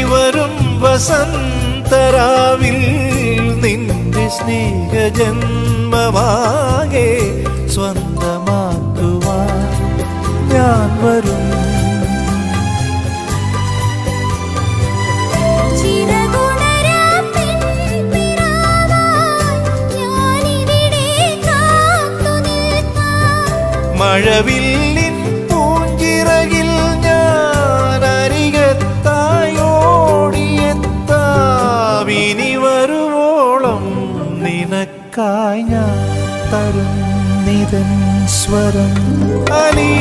വരും വസന്തരാവിൽ നിന്റെ സ്നേഹജന്മമാകെ സ്വന്തമാക്കുവാൻ ഞാൻ വരും. മഴവില്ലിൻ പൂഞ്ചിറകിൽ ഞാൻ അരികത്തായോടിയെത്താം. ഇനി വരുവോളം നിനക്കായി ഞാൻ തരും നിതൻ സ്വരം. അലി